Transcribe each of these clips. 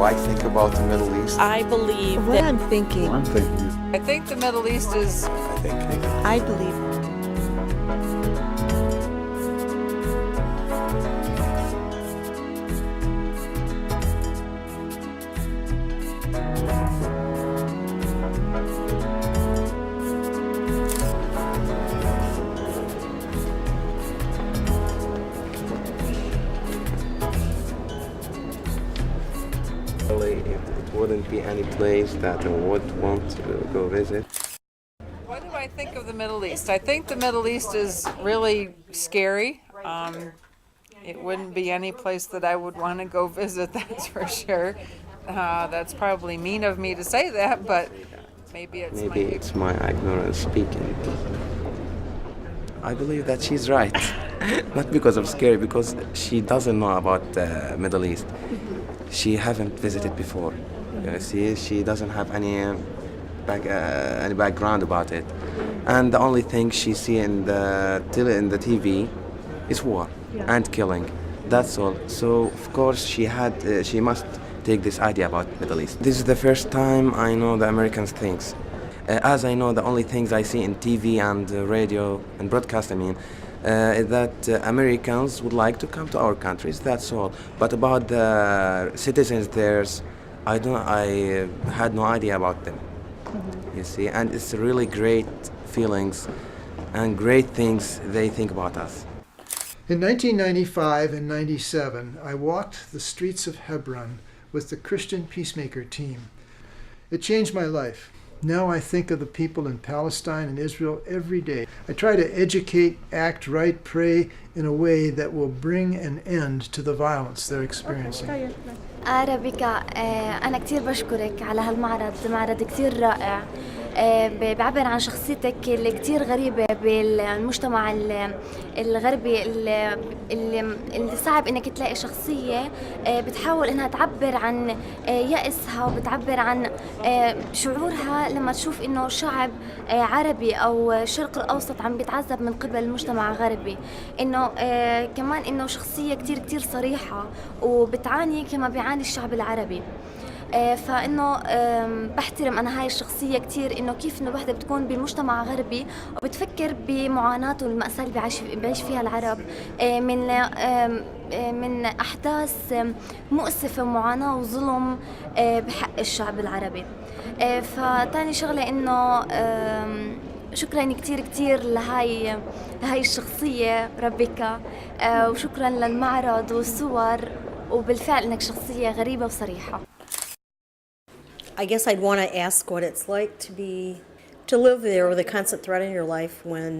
I think about the Middle East? I believe What I'm thinking. I'm thinking. I think the Middle East is... I believe. It wouldn't be any place that I would want to go visit. What do I think of the Middle East? I think the Middle East is really scary. It wouldn't be any place that I would want to go visit, that's for sure. That's probably mean of me to say that, but maybe it's my ignorance speaking. I believe that she's right. Not because of scary, because she doesn't know about the Middle East. She haven't visited before. You see, she doesn't have any background about it, and the only thing she see in the TV is war and killing. That's all. So of course she must take this idea about Middle East. This is the first time I know the Americans things. As I know, the only things I see in TV and radio and broadcast, is that Americans would like to come to our countries. That's all. But about the citizens there, I had no idea about them. Mm-hmm. You see, and it's really great feelings and great things they think about us. In 1995 and 97, I walked the streets of Hebron with the Christian Peacemaker team. It changed my life. Now I think of the people in Palestine and Israel every day. I try to educate, act right, pray in a way that will bring an end to the violence they're experiencing. ريبيكا أنا كتير بشكرك على هالمعرض، معرض كتير رائع. بيعبر عن شخصيتك اللي كتير غريبة بالمجتمع الغربي اللي صعب إنك تلاقي شخصية بتحاول إنها تعبر عن يأسها وبتعبر عن شعورها لما تشوف إنه شعب عربي أو الشرق الأوسط عم بيتعذب من قبل مجتمع غربي. إنه كمان إنه شخصية كتير صريحة وبتعاني كما بيعاني الشعب العربي. فإنه بحترم أنا هاي الشخصية كتير، إنه كيف إنه الوحدة بتكون بمجتمع غربي وبتفكر بمعاناة والمأساة اللي بيعيش فيها العرب من أحداث مؤسفة ومعاناة وظلم بحق الشعب العربي. فتاني شغلة إنه شكرا كتير لهاي الشخصية ربيكا، وشكرا للمعرض والصور، وبالفعل إنك شخصية غريبة وصريحة. I guess I'd want to ask what it's like to live there with a constant threat in your life when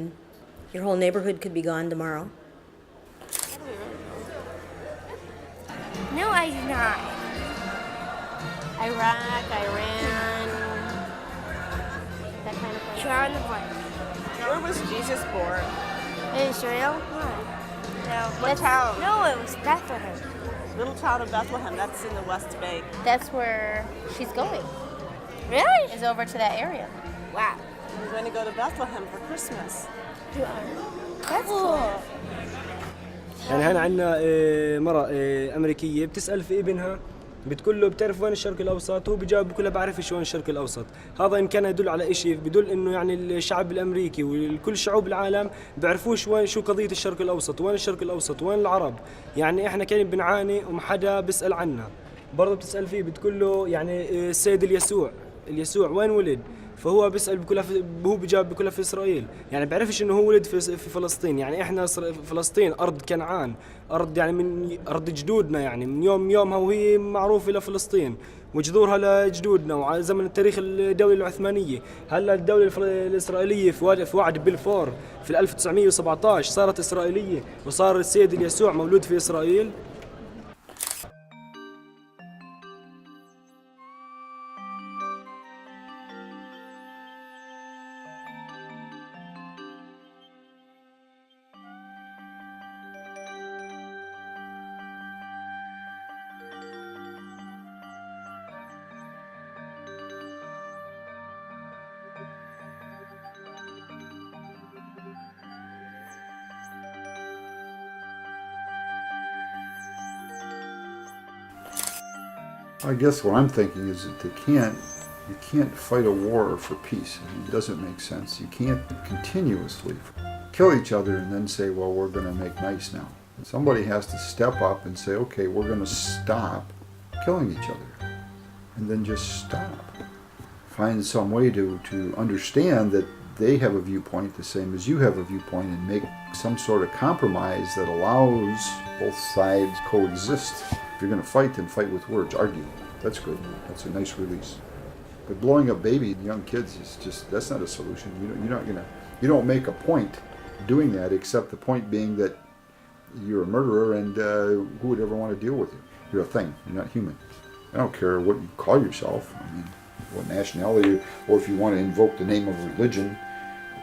your whole neighborhood could be gone tomorrow. No, I do not. Iraq, Iran, that kind of place. Try on the plane. Where was Jesus born? In Israel? No. What town? No, it was Bethlehem. Little town of Bethlehem. That's in the West Bank. That's where she's going. Really? Is over to that area. Wow. We're going to go to Bethlehem for Christmas. That's cool. يعني هنا عندنا مرة أمريكية بتسأل في ابنها، بتقول له بتعرف وين الشرق الأوسط؟ هو بيجاوب بيقول لها بعرفش وين الشرق الأوسط. هذا إن كان يدل على إشي، بيدل إنه يعني الشعب الأمريكي وكل شعوب العالم بيعرفوش وين شو قضية الشرق الأوسط، وين الشرق الأوسط، وين العرب. يعني إحنا كان بنعاني وما حدا بيسأل عنا. برضه بتسأل فيه بتقول له يعني السيد اليسوع وين ولد؟ فهو بيسأل هو بيجاوب بيقول في إسرائيل. يعني بيعرفش إنه هو ولد في فلسطين. يعني إحنا فلسطين أرض كنعان، أرض يعني من أرض جدودنا، يعني من يومها وهي معروفة لفلسطين وجذورها لجدودنا وعلى زمن التاريخ الدولة العثمانية. هلا الدولة الإسرائيلية في وعد بلفور في 1917 صارت إسرائيلية، وصار السيد اليسوع مولود في إسرائيل. I guess what I'm thinking is that you can't fight a war for peace. I mean, it doesn't make sense. You can't continuously kill each other and then say, well, we're going to make nice now. Somebody has to step up and say, okay, we're going to stop killing each other. And then just stop. Find some way to understand that they have a viewpoint the same as you have a viewpoint and make some sort of compromise that allows both sides coexist. If you're going to fight, then fight with words, argue. That's good. That's a nice release. But blowing up baby young kids is just, that's not a solution. You don't make a point doing that, except the point being that you're a murderer and who would ever want to deal with you? You're a thing. You're not human. I don't care what you call yourself. I mean, what nationality, or if you want to invoke the name of religion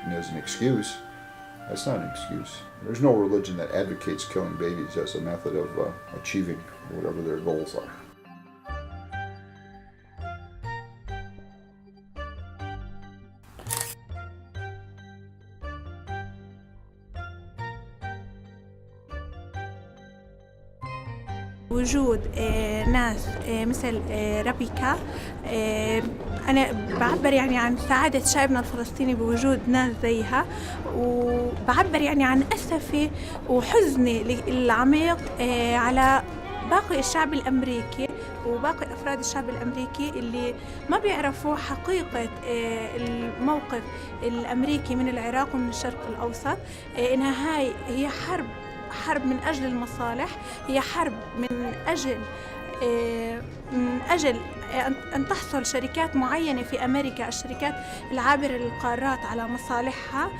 as an excuse, that's not an excuse. There's no religion that advocates killing babies as a method of achieving whatever their goals are. وجود ناس مثل ريبيكا، أنا بعبر يعني عن سعادة شعبنا الفلسطيني بوجود ناس زيها، وبعبر يعني عن أسفي وحزني العميق على باقي الشعب الأمريكي وباقي أفراد الشعب الأمريكي اللي ما بيعرفوا حقيقة الموقف الأمريكي من العراق ومن الشرق الأوسط، إنها هي حرب من أجل المصالح، هي حرب من أجل أن تحصل شركات معينة في أمريكا، الشركات العابرة للقارات على مصالحها،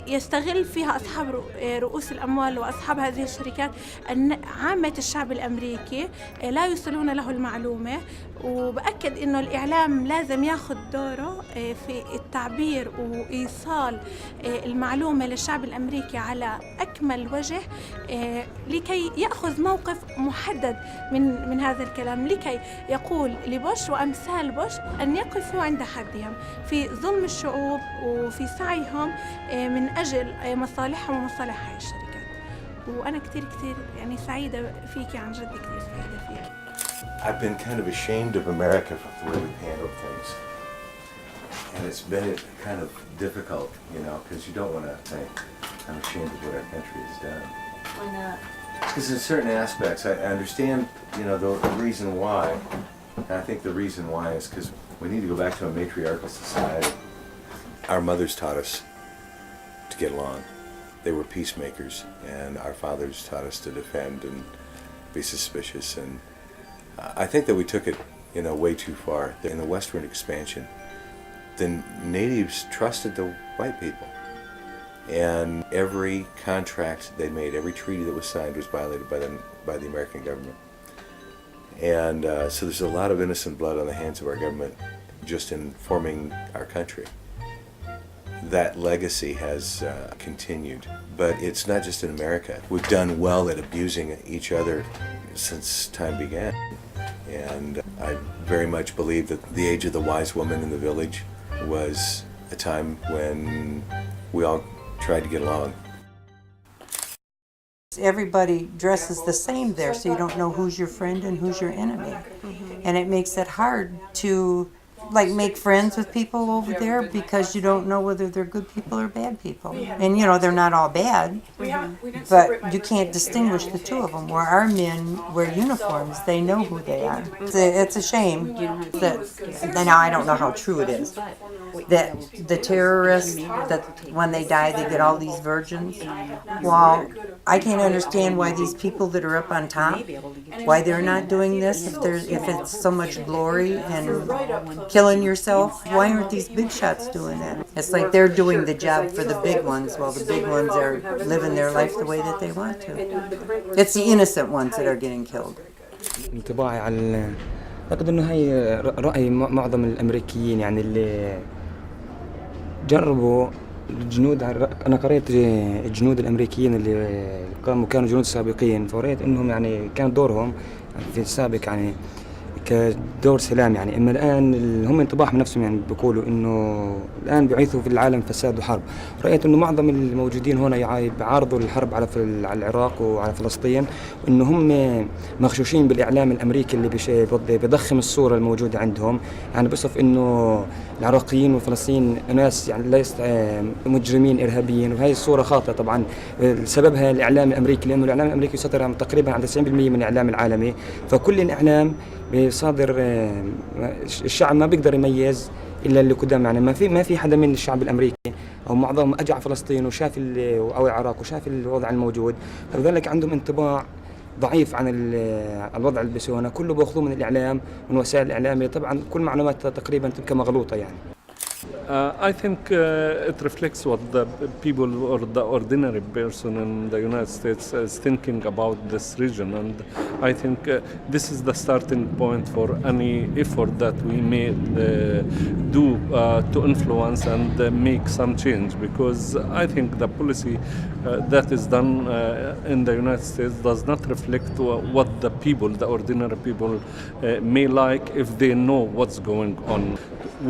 يستغل فيها أصحاب رؤوس الأموال وأصحاب هذه الشركات أن عامة الشعب الأمريكي لا يوصلون له المعلومة. وبأكد إنه الإعلام لازم ياخذ دوره في التعبير وإيصال المعلومة للشعب الأمريكي على أكمل وجه، لكي يأخذ موقف محدد من هذا الكلام، لكي يقول لبوش وأمثال بوش أن يقفوا عند حدهم في ظلم الشعوب وفي سعيهم من أجل مصالحهم ومصالح هاي الشركات. وأنا كتير يعني سعيدة فيكي، عن جد كتير سعيدة فيكي. I've been kind of ashamed of America for the way we've handled things. And it's been kind of difficult, because you don't want to think, I'm ashamed of what our country has done. Why not? Because in certain aspects, I understand, the reason why. And I think the reason why is because we need to go back to a matriarchal society. Our mothers taught us to get along. They were peacemakers, and our fathers taught us to defend and be suspicious. And I think that we took it, way too far. In the westward expansion, the natives trusted the white people. And every contract they made, every treaty that was signed was violated by the American government. And so there's a lot of innocent blood on the hands of our government just in forming our country. That legacy has continued, but it's not just in America. We've done well at abusing each other since time began. And I very much believe that the age of the wise woman in the village was a time when we all tried to get along. Everybody dresses the same there, so you don't know who's your friend and who's your enemy. And it makes it hard to make friends with people over there, because you don't know whether they're good people or bad people. And they're not all bad, but you can't distinguish the two of them. Where our men wear uniforms, they know who they are. It's a shame that, now I don't know how true it is, that the terrorists, that when they die they get all these virgins. Well, I can't understand why these people that are up on top, why they're not doing this. If it's so much glory and killing yourself, why aren't these big shots doing that? It's like they're doing the job for the big ones, while the big ones are living their life the way that they want to. It's the innocent ones that are getting killed. انطباعي على أعتقد إنه هي رأي معظم الأمريكيين، يعني اللي جربوا الجنود. أنا قرأت الجنود الأمريكيين اللي كانوا جنود سابقين، فرأيت إنهم يعني كان دورهم في السابق يعني كدور سلام يعني. اما الان هم انطباع من نفسهم يعني بيقولوا انه الان بيعيثوا في العالم فساد وحرب. رايت انه معظم الموجودين هنا بيعارضوا الحرب على العراق وعلى فلسطين، وانه هم مغشوشين بالاعلام الامريكي اللي بيضخم الصوره الموجوده عندهم، يعني بيصف انه العراقيين والفلسطينيين ناس يعني ليس مجرمين ارهابيين، وهي الصوره خاطئه طبعا. سببها الاعلام الامريكي، لانه الاعلام الامريكي يسيطر تقريبا على 90% من الاعلام العالمي، فكل الاعلام بصادر الشعب ما بيقدر يميز الا اللي قدام. يعني ما في حدا من الشعب الامريكي او معظمهم اجى على فلسطين وشاف او العراق وشاف الوضع الموجود، فلذلك عندهم انطباع ضعيف عن الوضع اللي بيسوونه، كله بياخذوه من الاعلام من وسائل الاعلام، طبعا كل معلومات تقريبا تبقى مغلوطه يعني. I think it reflects what the people or the ordinary person in the United States is thinking about this region, and I think this is the starting point for any effort that we may do to influence and make some change, because I think the policy that is done in the United States does not reflect what the people, the ordinary people, may like if they know what's going on.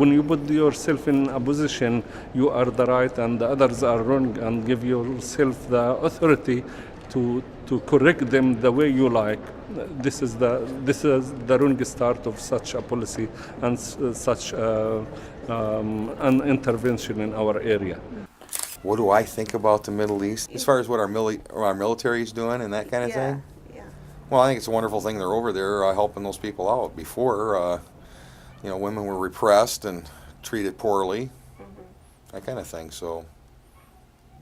When you put yourself in a position, you are the right and the others are wrong, and give yourself the authority to correct them the way you like. This is the wrong start of such a policy and such an intervention in our area. What do I think about the Middle East as far as what our military is doing and that kind of thing? Yeah. Well, I think it's a wonderful thing they're over there helping those people out. Before, women were repressed and treated poorly, that kind of thing. So,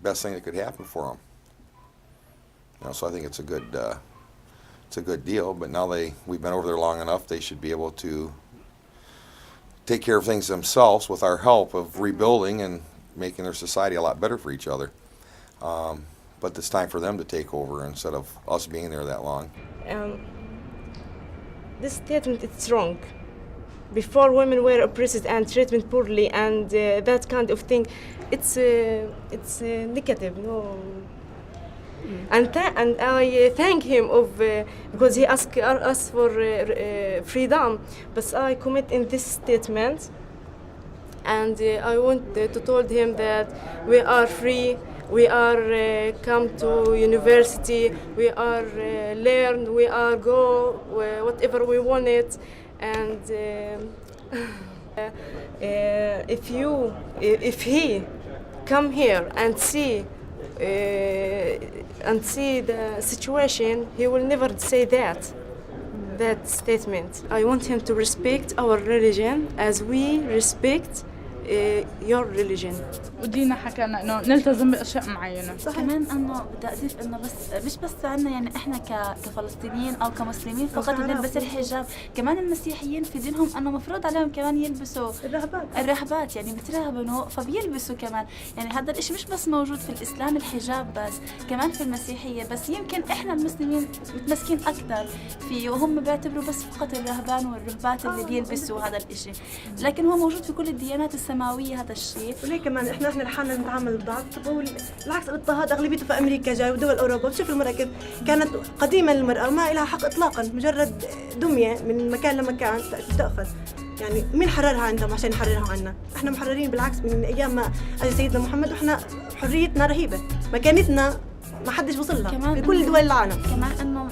best thing that could happen for them. So I think it's a good deal. But now we've been over there long enough. They should be able to take care of things themselves with our help of rebuilding and making their society a lot better for each other. But it's time for them to take over instead of us being there that long. This statement is wrong. Before, women were oppressed and treated poorly, and that kind of thing, it's negative. No. And I thank him because he asked us for freedom. But I commit in this statement, and I want to told him that we are free. We are come to university. We are learn. We are go whatever we wanted. And if he come here and see the situation, he will never say that statement. I want him to respect our religion as we respect your religion. ودينا حكينا انه نلتزم باشياء معينه. كمان انه بدي اضيف انه مش بس عندنا يعني احنا كفلسطينيين او كمسلمين فقط نلبس الحجاب، كمان المسيحيين في دينهم انه مفروض عليهم كمان يلبسوا الرهبات يعني بترهبنوا فبيلبسوا كمان. يعني هذا الاشي مش بس موجود في الاسلام الحجاب بس، كمان في المسيحيه، بس يمكن احنا المسلمين متمسكين اكثر فيه، وهم بيعتبروا بس فقط الرهبان والرهبات اللي بيلبسوا هذا الاشي، لكن هو موجود في كل الديانات السماويه هذا الشيء. وليه كمان احنا لحالنا نتعامل ببعض. بالعكس الاضطهاد اغلبيته في امريكا جاي ودول اوروبا. بتشوف المراه كيف كانت قديما المراه ما لها حق اطلاقا، مجرد دميه من مكان لمكان تاخذ. يعني مين حررها عندهم عشان يحررها عنا؟ احنا محررين بالعكس من ايام ما اجى سيدنا محمد، واحنا حريتنا رهيبه، مكانتنا ما حدش وصل لها في كل دول العالم. كمان انه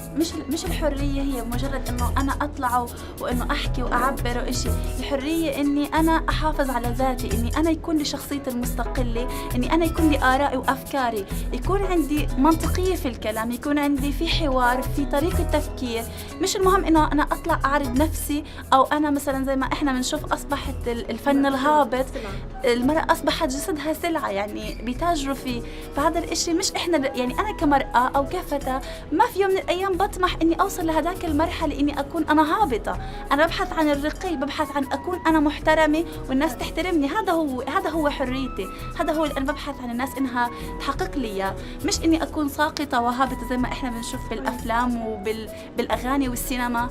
مش الحريه هي مجرد انه انا اطلع وانه احكي واعبر وإشي، الحريه اني انا احافظ على ذاتي، اني انا يكون لي شخصيتي المستقله، اني انا يكون لي ارائي وافكاري، يكون عندي منطقيه في الكلام، يكون عندي في حوار، في طريقه تفكير. مش المهم انه انا اطلع اعرض نفسي، او انا مثلا زي ما احنا بنشوف اصبحت الفن الهابط، المراه اصبحت جسدها سلعه يعني بيتاجروا فيه. فهذا الإشي مش احنا يعني أنا كمرأة أو كفتاة ما في يوم من الأيام بطمح إني أوصل لهذاك المرحلة إني أكون أنا هابطة. أنا ببحث عن الرقي، ببحث عن أكون أنا محترمة والناس تحترمني. هذا هو حريتي، هذا هو اللي أنا ببحث عن الناس إنها تحقق لي إياه، مش إني أكون ساقطة وهابطة زي ما إحنا بنشوف بالأفلام وبالأغاني والسينما.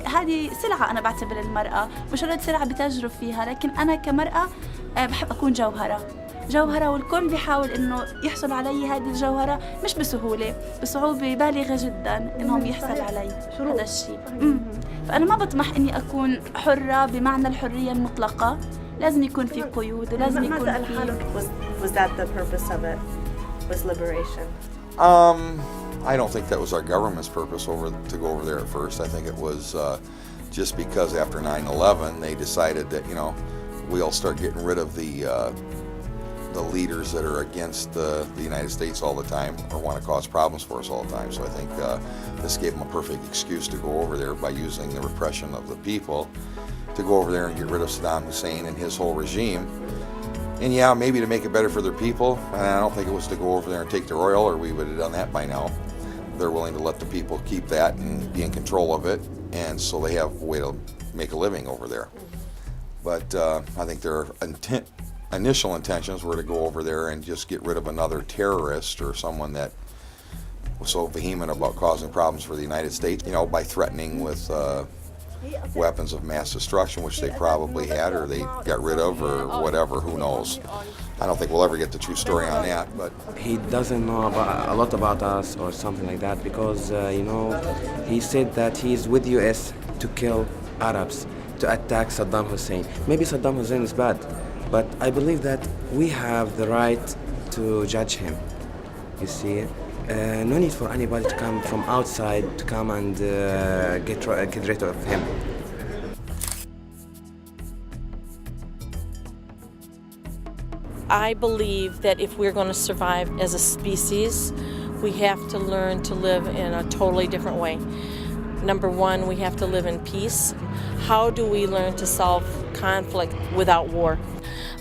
هذه سلعة أنا بعتبر المرأة، مجرد سلعة بتجرب فيها، لكن أنا كمرأة بحب أكون جوهرة. جوهرة، والكل بيحاول إنه يحصل علي هذه الجوهرة مش بسهولة، بصعوبة بالغة جدا إنهم يحصل علي هذا الشيء. فأنا ما بطمح إني أكون حرة بمعنى الحرية المطلقة، لازم يكون في قيود ولازم يكون في. Was that the purpose of it? Was liberation? I don't think that was our government's purpose to go over there at first. I think it was just because after 9/11 they decided that, you know, we'll start getting rid of the leaders that are against the United States all the time or want to cause problems for us all the time. So I think this gave them a perfect excuse to go over there by using the repression of the people to go over there and get rid of Saddam Hussein and his whole regime. And yeah, maybe to make it better for their people. And I don't think it was to go over there and take their oil, or we would have done that by now. They're willing to let the people keep that and be in control of it, and so they have a way to make a living over there. But I think their initial intentions were to go over there and just get rid of another terrorist or someone that was so vehement about causing problems for the United States, you know, by threatening with weapons of mass destruction, which they probably had or they got rid of or whatever, who knows. I don't think we'll ever get the true story on that, but he doesn't know a lot about us or something like that because, you know, he said that he's with US to kill Arabs, to attack Saddam Hussein. Maybe Saddam Hussein is bad, but I believe that we have the right to judge him, you see. No need for anybody to come from outside to come and get rid of him. I believe that if we're going to survive as a species, we have to learn to live in a totally different way. Number one, we have to live in peace. How do we learn to solve conflict without war?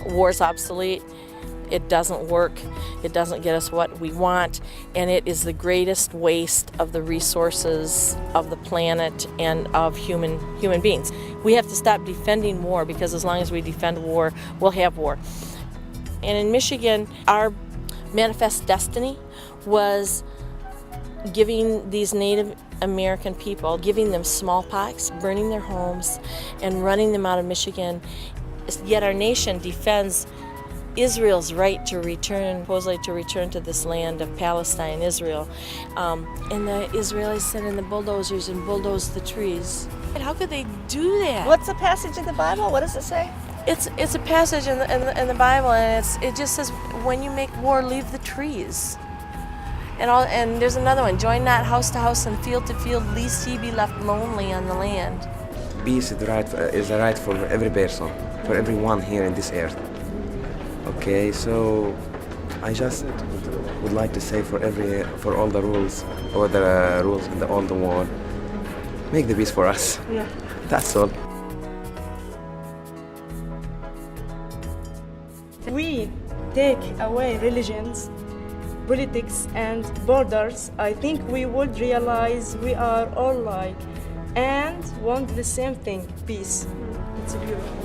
War's obsolete. It doesn't work. It doesn't get us what we want, and it is the greatest waste of the resources of the planet and of human beings. We have to stop defending war, because as long as we defend war, we'll have war. And in Michigan, our manifest destiny was giving these Native American people, giving them smallpox, burning their homes, and running them out of Michigan. Yet our nation defends Israel's right to return, supposedly to return to this land of Palestine, Israel. And the Israelis sent in the bulldozers and bulldozed the trees. And how could they do that? What's the passage in the Bible? What does it say? It's a passage in the Bible, and it just says, when you make war, leave the trees. And there's another one, join not house to house and field to field, lest ye be left lonely on the land. Peace is a right for every person, for everyone here in this earth. Okay, so I just would like to say for all the rules, or the rules in all the world, make the peace for us. Yeah. That's all. We take away religions, politics, and borders. I think we would realize we are all alike and want the same thing, peace. It's beautiful.